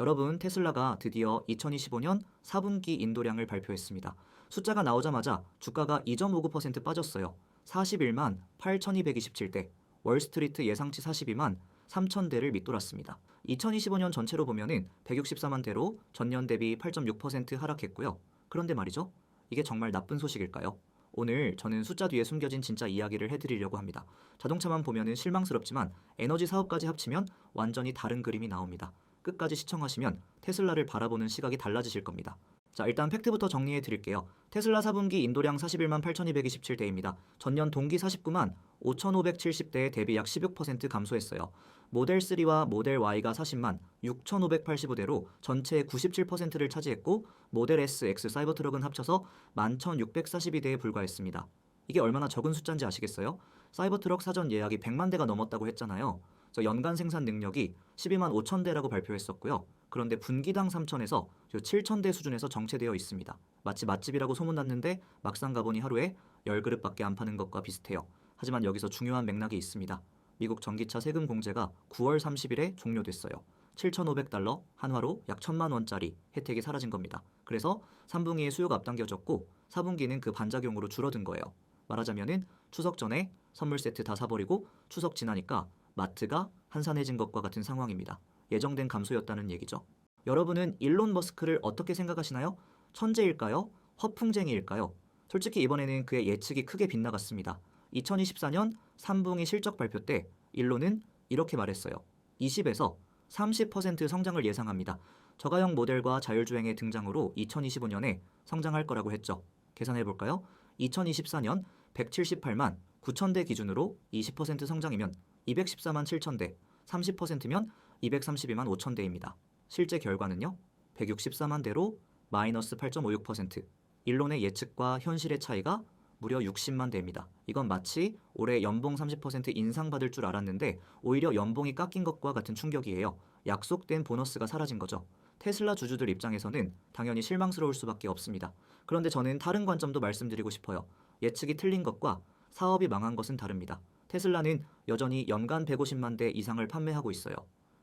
여러분, 테슬라가 드디어 2025년 4분기 인도량을 발표했습니다. 숫자가 나오자마자 주가가 2.59% 빠졌어요. 41만 8,227대, 월스트리트 예상치 42만 3,000대를 밑돌았습니다. 2025년 전체로 보면은 164만 대로 전년 대비 8.6% 하락했고요. 그런데 말이죠. 이게 정말 나쁜 소식일까요? 오늘 저는 숫자 뒤에 숨겨진 진짜 이야기를 해드리려고 합니다. 자동차만 보면은 실망스럽지만 에너지 사업까지 합치면 완전히 다른 그림이 나옵니다. 끝까지 시청하시면 테슬라를 바라보는 시각이 달라지실 겁니다. 자, 일단 팩트부터 정리해 드릴게요. 테슬라 4분기 인도량 41만 8,227대입니다. 전년 동기 49만 5,570대에 대비 약 16% 감소했어요. 모델 3와 모델 Y가 40만 6,585대로 전체의 97%를 차지했고, 모델 S, X 사이버트럭은 합쳐서 11,642대에 불과했습니다. 이게 얼마나 적은 숫자인지 아시겠어요? 사이버트럭 사전 예약이 100만 대가 넘었다고 했잖아요. 연간 생산 능력이 12만 5천 대라고 발표했었고요. 그런데 분기당 3천에서 7천 대 수준에서 정체되어 있습니다. 마치 맛집이라고 소문났는데 막상 가보니 하루에 10그릇밖에 안 파는 것과 비슷해요. 하지만 여기서 중요한 맥락이 있습니다. 미국 전기차 세금 공제가 9월 30일에 종료됐어요. 7,500달러, 한화로 약 1,000만 원짜리 혜택이 사라진 겁니다. 그래서 3분기에 수요가 앞당겨졌고 4분기는 그 반작용으로 줄어든 거예요. 말하자면은 추석 전에 선물 세트 다 사버리고 추석 지나니까 마트가 한산해진 것과 같은 상황입니다. 예정된 감소였다는 얘기죠. 여러분은 일론 머스크를 어떻게 생각하시나요? 천재일까요? 허풍쟁이일까요? 솔직히 이번에는 그의 예측이 크게 빗나갔습니다. 2024년 3분기 실적 발표 때 일론은 이렇게 말했어요. 20에서 30% 성장을 예상합니다. 저가형 모델과 자율주행의 등장으로 2025년에 성장할 거라고 했죠. 계산해볼까요? 2024년 178만 9천대 기준으로 20% 성장이면 214만 7천대, 30%면 232만 5천대입니다. 실제 결과는요? 164만 대로 마이너스 8.56%. 일론의 예측과 현실의 차이가 무려 60만 대입니다. 이건 마치 올해 연봉 30% 인상받을 줄 알았는데 오히려 연봉이 깎인 것과 같은 충격이에요. 약속된 보너스가 사라진 거죠. 테슬라 주주들 입장에서는 당연히 실망스러울 수밖에 없습니다. 그런데 저는 다른 관점도 말씀드리고 싶어요. 예측이 틀린 것과 사업이 망한 것은 다릅니다. 테슬라는 여전히 연간 150만 대 이상을 판매하고 있어요.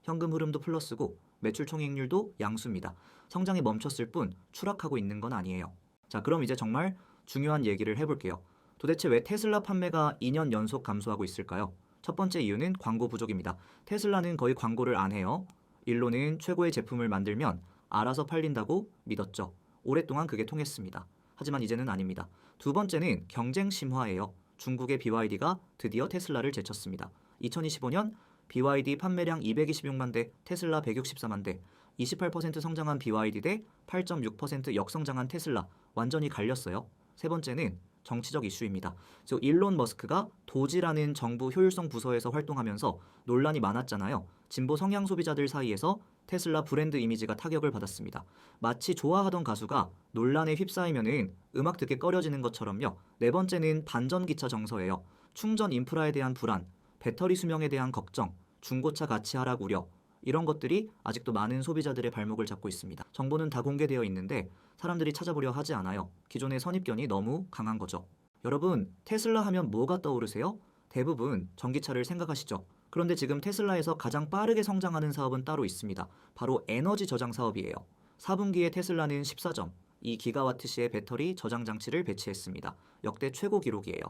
현금 흐름도 플러스고 매출 총이익률도 양수입니다. 성장이 멈췄을 뿐 추락하고 있는 건 아니에요. 자, 그럼 이제 정말 중요한 얘기를 해볼게요. 도대체 왜 테슬라 판매가 2년 연속 감소하고 있을까요? 첫 번째 이유는 광고 부족입니다. 테슬라는 거의 광고를 안 해요. 일론은 최고의 제품을 만들면 알아서 팔린다고 믿었죠. 오랫동안 그게 통했습니다. 하지만 이제는 아닙니다. 두 번째는 경쟁 심화예요. 중국의 BYD가 드디어 테슬라를 제쳤습니다. 2025년 BYD 판매량 226만 대, 테슬라 164만 대, 28% 성장한 BYD 대 8.6% 역성장한 테슬라, 완전히 갈렸어요. 세 번째는 정치적 이슈입니다. 일론 머스크가 도지라는 정부 효율성 부서에서 활동하면서 논란이 많았잖아요. 진보 성향 소비자들 사이에서 테슬라 브랜드 이미지가 타격을 받았습니다. 마치 좋아하던 가수가 논란에 휩싸이면은 음악 듣기 꺼려지는 것처럼요. 네 번째는 반전기차 정서예요. 충전 인프라에 대한 불안, 배터리 수명에 대한 걱정, 중고차 가치 하락 우려, 이런 것들이 아직도 많은 소비자들의 발목을 잡고 있습니다. 정보는 다 공개되어 있는데 사람들이 찾아보려 하지 않아요. 기존의 선입견이 너무 강한 거죠. 여러분, 테슬라 하면 뭐가 떠오르세요? 대부분 전기차를 생각하시죠. 그런데 지금 테슬라에서 가장 빠르게 성장하는 사업은 따로 있습니다. 바로 에너지 저장 사업이에요. 4분기에 테슬라는 14점, 2기가와트시의 배터리 저장 장치를 배치했습니다. 역대 최고 기록이에요.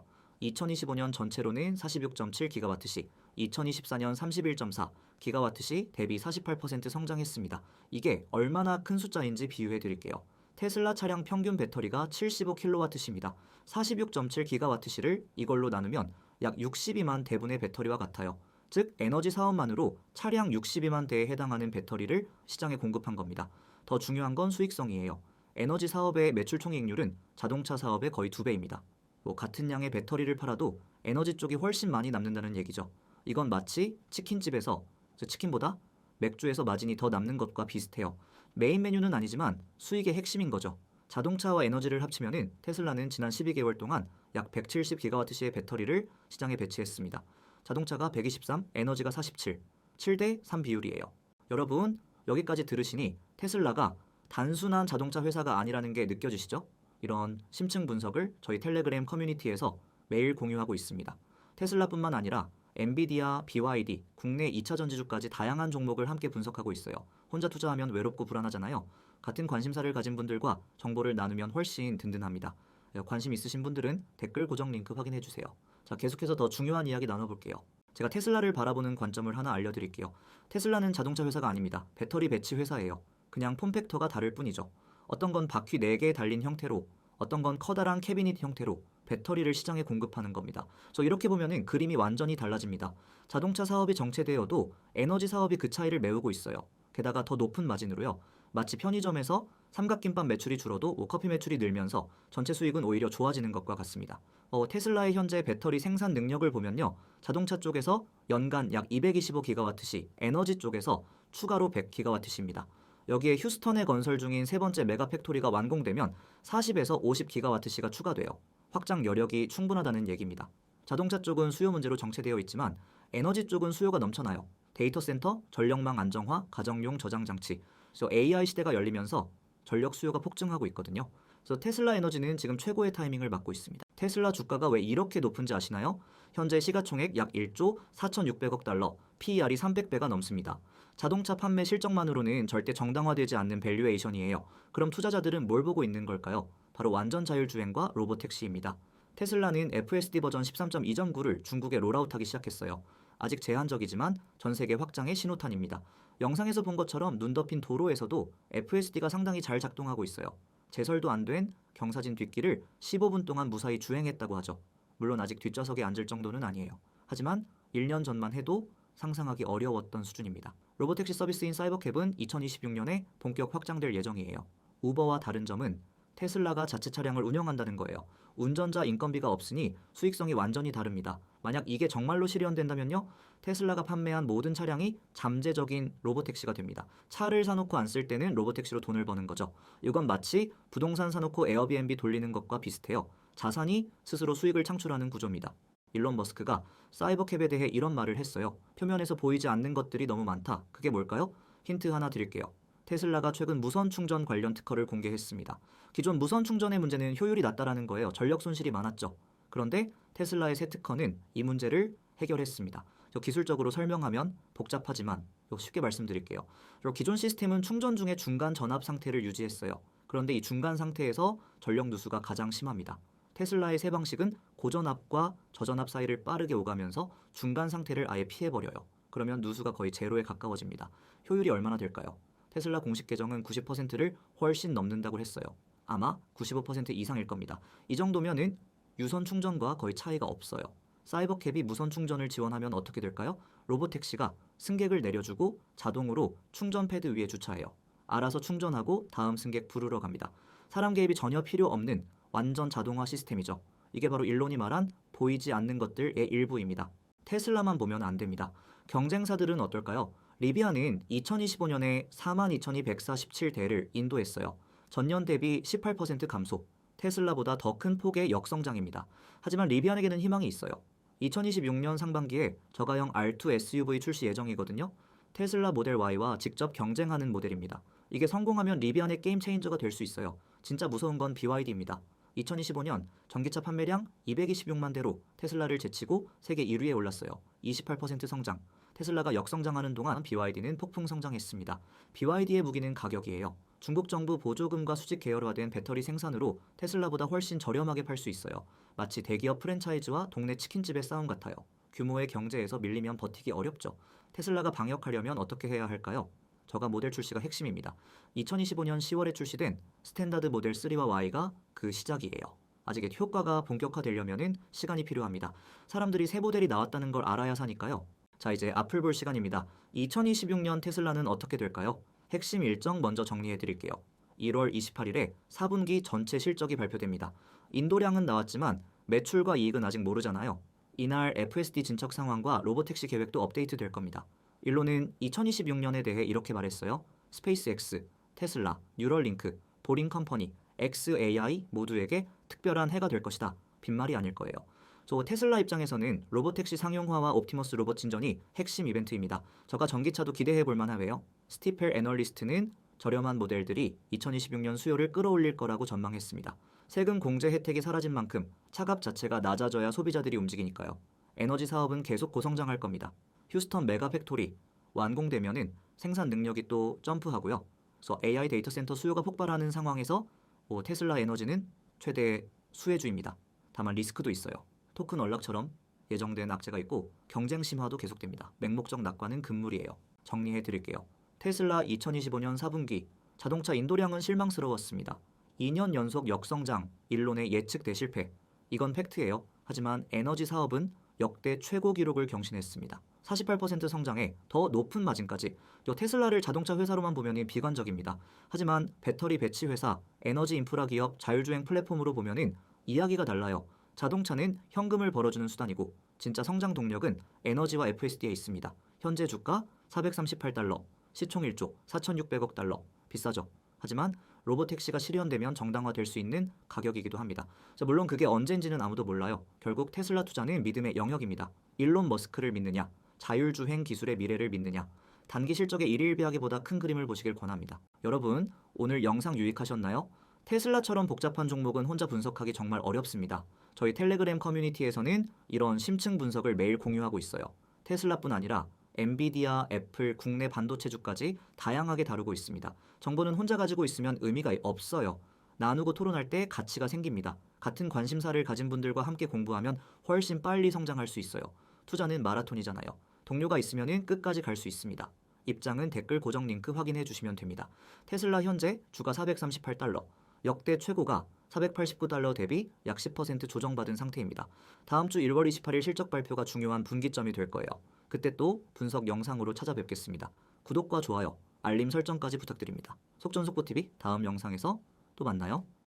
2025년 전체로는 46.7기가와트시, 2024년 31.4기가와트시 대비 48% 성장했습니다. 이게 얼마나 큰 숫자인지 비유해 드릴게요. 테슬라 차량 평균 배터리가 75kWh입니다. 46.7기가와트시를 이걸로 나누면 약 62만 대분의 배터리와 같아요. 즉 에너지 사업만으로 차량 62만 대에 해당하는 배터리를 시장에 공급한 겁니다. 더 중요한 건 수익성이에요. 에너지 사업의 매출 총이익률은 자동차 사업의 거의 2배입니다. 같은 양의 배터리를 팔아도 에너지 쪽이 훨씬 많이 남는다는 얘기죠. 이건 마치 치킨집에서 치킨보다 맥주에서 마진이 더 남는 것과 비슷해요. 메인 메뉴는 아니지만 수익의 핵심인 거죠. 자동차와 에너지를 합치면은 테슬라는 지난 12개월 동안 약 170기가와트시의 배터리를 시장에 배치했습니다. 자동차가 123, 에너지가 47, 7대 3 비율이에요. 여러분, 여기까지 들으시니 테슬라가 단순한 자동차 회사가 아니라는 게 느껴지시죠? 이런 심층 분석을 저희 텔레그램 커뮤니티에서 매일 공유하고 있습니다. 테슬라뿐만 아니라 엔비디아, BYD, 국내 2차 전지주까지 다양한 종목을 함께 분석하고 있어요. 혼자 투자하면 외롭고 불안하잖아요. 같은 관심사를 가진 분들과 정보를 나누면 훨씬 든든합니다. 관심 있으신 분들은 댓글 고정 링크 확인해주세요. 자, 계속해서 더 중요한 이야기 나눠볼게요. 제가 테슬라를 바라보는 관점을 하나 알려드릴게요. 테슬라는 자동차 회사가 아닙니다. 배터리 배치 회사예요. 그냥 폼팩터가 다를 뿐이죠. 어떤 건 바퀴 4개 달린 형태로, 어떤 건 커다란 캐비닛 형태로 배터리를 시장에 공급하는 겁니다. 이렇게 보면은 그림이 완전히 달라집니다. 자동차 사업이 정체되어도 에너지 사업이 그 차이를 메우고 있어요. 게다가 더 높은 마진으로요. 마치 편의점에서 삼각김밥 매출이 줄어도 커피 매출이 늘면서 전체 수익은 오히려 좋아지는 것과 같습니다. 테슬라의 현재 배터리 생산 능력을 보면요. 자동차 쪽에서 연간 약 225기가와트시, 에너지 쪽에서 추가로 100기가와트시입니다. 여기에 휴스턴에 건설 중인 세 번째 메가 팩토리가 완공되면 40에서 50기가와트시가 추가돼요. 확장 여력이 충분하다는 얘기입니다. 자동차 쪽은 수요 문제로 정체되어 있지만 에너지 쪽은 수요가 넘쳐나요. 데이터 센터, 전력망 안정화, 가정용 저장 장치. AI 시대가 열리면서 전력 수요가 폭증하고 있거든요. 그래서 테슬라 에너지는 지금 최고의 타이밍을 맞고 있습니다. 테슬라 주가가 왜 이렇게 높은지 아시나요? 현재 시가총액 약 1조 4,600억 달러, PER이 300배가 넘습니다. 자동차 판매 실적만으로는 절대 정당화되지 않는 밸류에이션이에요. 그럼 투자자들은 뭘 보고 있는 걸까요? 바로 완전 자율주행과 로보택시입니다. 테슬라는 FSD 버전 13.2.9를 중국에 롤아웃하기 시작했어요. 아직 제한적이지만 전 세계 확장의 신호탄입니다. 영상에서 본 것처럼 눈 덮인 도로에서도 FSD가 상당히 잘 작동하고 있어요. 제설도 안 된 경사진 뒷길을 15분 동안 무사히 주행했다고 하죠. 물론 아직 뒷좌석에 앉을 정도는 아니에요. 하지만 1년 전만 해도 상상하기 어려웠던 수준입니다. 로보택시 서비스인 사이버캡은 2026년에 본격 확장될 예정이에요. 우버와 다른 점은 테슬라가 자체 차량을 운영한다는 거예요. 운전자 인건비가 없으니 수익성이 완전히 다릅니다. 만약 이게 정말로 실현된다면요. 테슬라가 판매한 모든 차량이 잠재적인 로보택시가 됩니다. 차를 사놓고 안 쓸 때는 로보택시로 돈을 버는 거죠. 이건 마치 부동산 사놓고 에어비앤비 돌리는 것과 비슷해요. 자산이 스스로 수익을 창출하는 구조입니다. 일론 머스크가 사이버캡에 대해 이런 말을 했어요. 표면에서 보이지 않는 것들이 너무 많다. 그게 뭘까요? 힌트 하나 드릴게요. 테슬라가 최근 무선 충전 관련 특허를 공개했습니다. 기존 무선 충전의 문제는 효율이 낮다라는 거예요. 전력 손실이 많았죠. 그런데 테슬라의 새 특허는 이 문제를 해결했습니다. 기술적으로 설명하면 복잡하지만 쉽게 말씀드릴게요. 기존 시스템은 충전 중에 중간 전압 상태를 유지했어요. 그런데 이 중간 상태에서 전력 누수가 가장 심합니다. 테슬라의 새 방식은 고전압과 저전압 사이를 빠르게 오가면서 중간 상태를 아예 피해버려요. 그러면 누수가 거의 제로에 가까워집니다. 효율이 얼마나 될까요? 테슬라 공식 계정은 90%를 훨씬 넘는다고 했어요. 아마 95% 이상일 겁니다. 이 정도면은 유선 충전과 거의 차이가 없어요. 사이버캡이 무선 충전을 지원하면 어떻게 될까요? 로보택시가 승객을 내려주고 자동으로 충전 패드 위에 주차해요. 알아서 충전하고 다음 승객 부르러 갑니다. 사람 개입이 전혀 필요 없는 완전 자동화 시스템이죠. 이게 바로 일론이 말한 보이지 않는 것들의 일부입니다. 테슬라만 보면 안 됩니다. 경쟁사들은 어떨까요? 리비아는 2025년에 42,247대를 인도했어요. 전년 대비 18% 감소. 테슬라보다 더 큰 폭의 역성장입니다. 하지만 리비안에게는 희망이 있어요. 2026년 상반기에 저가형 R2 SUV 출시 예정이거든요. 테슬라 모델 Y와 직접 경쟁하는 모델입니다. 이게 성공하면 리비안의 게임 체인저가 될 수 있어요. 진짜 무서운 건 BYD입니다. 2025년 전기차 판매량 226만 대로 테슬라를 제치고 세계 1위에 올랐어요. 28% 성장. 테슬라가 역성장하는 동안 BYD는 폭풍 성장했습니다. BYD의 무기는 가격이에요. 중국 정부 보조금과 수직 계열화된 배터리 생산으로 테슬라보다 훨씬 저렴하게 팔 수 있어요. 마치 대기업 프랜차이즈와 동네 치킨집의 싸움 같아요. 규모의 경제에서 밀리면 버티기 어렵죠. 테슬라가 방역하려면 어떻게 해야 할까요? 저가 모델 출시가 핵심입니다. 2025년 10월에 출시된 스탠다드 모델 3와 Y가 그 시작이에요. 아직 효과가 본격화되려면 시간이 필요합니다. 사람들이 새 모델이 나왔다는 걸 알아야 사니까요. 자, 이제 앞을 볼 시간입니다. 2026년 테슬라는 어떻게 될까요? 핵심 일정 먼저 정리해 드릴게요. 1월 28일에 4분기 전체 실적이 발표됩니다. 인도량은 나왔지만 매출과 이익은 아직 모르잖아요. 이날 FSD 진척 상황과 로보택시 계획도 업데이트 될 겁니다. 일론은 2026년에 대해 이렇게 말했어요. 스페이스X, 테슬라, 뉴럴링크, 보링컴퍼니, XAI 모두에게 특별한 해가 될 것이다. 빈말이 아닐 거예요. 테슬라 입장에서는 로보택시 상용화와 옵티머스 로봇 진전이 핵심 이벤트입니다. 저가 전기차도 기대해 볼 만하고요. 스티펠 애널리스트는 저렴한 모델들이 2026년 수요를 끌어올릴 거라고 전망했습니다. 세금 공제 혜택이 사라진 만큼 차값 자체가 낮아져야 소비자들이 움직이니까요. 에너지 사업은 계속 고성장할 겁니다. 휴스턴 메가 팩토리 완공되면은 생산 능력이 또 점프하고요. 그래서 AI 데이터 센터 수요가 폭발하는 상황에서 테슬라 에너지는 최대 수혜주입니다. 다만 리스크도 있어요. 토큰 언락처럼 예정된 악재가 있고 경쟁 심화도 계속됩니다. 맹목적 낙관은 금물이에요. 정리해 드릴게요. 테슬라 2025년 4분기 자동차 인도량은 실망스러웠습니다. 2년 연속 역성장, 일론의 예측 대실패. 이건 팩트예요. 하지만 에너지 사업은 역대 최고 기록을 경신했습니다. 48% 성장에 더 높은 마진까지. 테슬라를 자동차 회사로만 보면 비관적입니다. 하지만 배터리 배치 회사, 에너지 인프라 기업, 자율주행 플랫폼으로 보면 이야기가 달라요. 자동차는 현금을 벌어주는 수단이고 진짜 성장 동력은 에너지와 FSD에 있습니다. 현재 주가 438달러, 시총 1조 4,600억 달러. 비싸죠. 하지만 로보택시가 실현되면 정당화될 수 있는 가격이기도 합니다. 물론 그게 언젠지는 아무도 몰라요. 결국 테슬라 투자는 믿음의 영역입니다. 일론 머스크를 믿느냐, 자율주행 기술의 미래를 믿느냐, 단기 실적의 일일비하기보다 큰 그림을 보시길 권합니다. 여러분, 오늘 영상 유익하셨나요? 테슬라처럼 복잡한 종목은 혼자 분석하기 정말 어렵습니다. 저희 텔레그램 커뮤니티에서는 이런 심층 분석을 매일 공유하고 있어요. 테슬라뿐 아니라 엔비디아, 애플, 국내 반도체주까지 다양하게 다루고 있습니다. 정보는 혼자 가지고 있으면 의미가 없어요. 나누고 토론할 때 가치가 생깁니다. 같은 관심사를 가진 분들과 함께 공부하면 훨씬 빨리 성장할 수 있어요. 투자는 마라톤이잖아요. 동료가 있으면 끝까지 갈 수 있습니다. 입장은 댓글 고정 링크 확인해 주시면 됩니다. 테슬라 현재 주가 438달러, 역대 최고가 489달러 대비 약 10% 조정받은 상태입니다. 다음 주 1월 28일 실적 발표가 중요한 분기점이 될 거예요. 그때 또 분석 영상으로 찾아뵙겠습니다. 구독과 좋아요, 알림 설정까지 부탁드립니다. 속전속보TV 다음 영상에서 또 만나요.